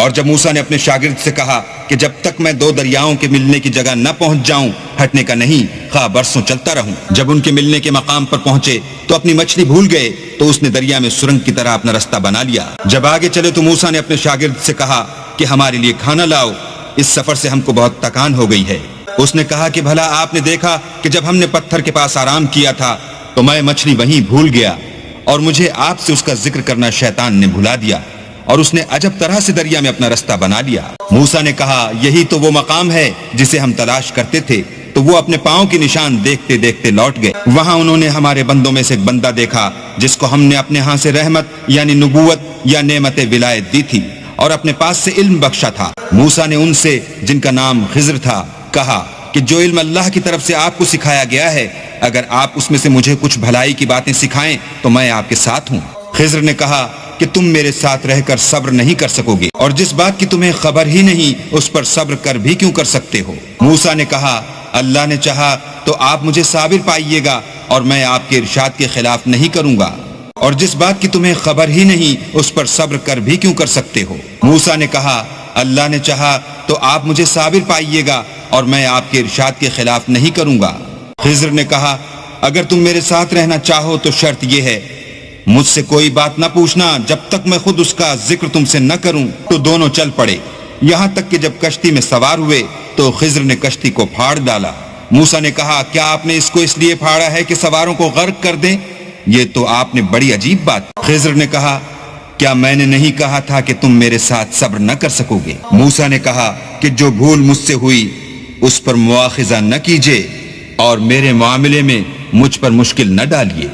اور جب موسیٰ نے اپنے شاگرد سے کہا کہ جب تک میں دو دریاؤں کے ملنے کی جگہ نہ پہنچ جاؤں ہٹنے کا نہیں، خواہ برسوں چلتا رہوں۔ جب ان کے ملنے کے مقام پر پہنچے تو اپنی مچھلی بھول گئے تو اس نے دریا میں سرنگ کی طرح اپنا رستہ بنا لیا۔ جب آگے چلے تو موسیٰ نے اپنے شاگرد سے کہا کہ ہمارے لیے کھانا لاؤ، اس سفر سے ہم کو بہت تکان ہو گئی ہے۔ اس نے کہا کہ بھلا آپ نے دیکھا کہ جب ہم نے پتھر کے پاس آرام کیا تھا تو میں مچھلی وہیں بھول گیا، اور مجھے آپ سے اس کا ذکر کرنا شیطان نے بھلا دیا، اور اس نے عجب طرح سے دریا میں اپنا رستہ بنا لیا۔ موسیٰ نے کہا یہی تو وہ مقام ہے جسے ہم تلاش کرتے تھے، تو وہ اپنے پاؤں کی نشان دیکھتے دیکھتے لوٹ گئے۔ وہاں انہوں نے ہمارے بندوں میں سے ایک بندہ دیکھا جس کو ہم نے اپنے ہاں سے رحمت یعنی نبوت یا نعمت ولایت دی تھی اور اپنے پاس سے علم بخشا تھا۔ موسیٰ نے ان سے جن کا نام خضر تھا کہا کہ جو علم اللہ کی طرف سے آپ کو سکھایا گیا ہے، اگر آپ اس میں سے مجھے کچھ بھلائی کی باتیں سکھائیں تو میں آپ کے ساتھ ہوں۔ خضر نے کہا کہ تم میرے ساتھ رہ کر صبر نہیں کر سکو گے، اور جس بات کی تمہیں خبر ہی نہیں اس پر صبر کر بھی کیوں کر سکتے ہو؟ موسیٰ نے کہا اللہ نے چاہا تو آپ مجھے صابر پائیے گا اور میں آپ کے ارشاد کے خلاف نہیں کروں گا، اور جس بات کی تمہیں خبر ہی نہیں اس پر صبر کر بھی کیوں کر سکتے ہو؟ موسیٰ نے کہا اللہ نے چاہا تو آپ مجھے صابر پائیے گا اور میں آپ کے ارشاد کے خلاف نہیں کروں گا۔ خضر نے کہا اگر تم میرے ساتھ رہنا چاہو تو شرط یہ ہے مجھ سے کوئی بات نہ پوچھنا جب تک میں خود اس کا ذکر تم سے نہ کروں۔ تو دونوں چل پڑے، یہاں تک کہ جب کشتی میں سوار ہوئے تو خضر نے کشتی کو پھاڑ ڈالا۔ موسیٰ نے کہا کیا آپ نے اس کو اس لیے پھاڑا ہے کہ سواروں کو غرق کر دیں؟ یہ تو آپ نے بڑی عجیب بات۔ خضر نے کہا کیا میں نے نہیں کہا تھا کہ تم میرے ساتھ صبر نہ کر سکو گے؟ موسیٰ نے کہا کہ جو بھول مجھ سے ہوئی اس پر مواخذہ نہ کیجیے اور میرے معاملے میں مجھ پر مشکل نہ ڈالیے۔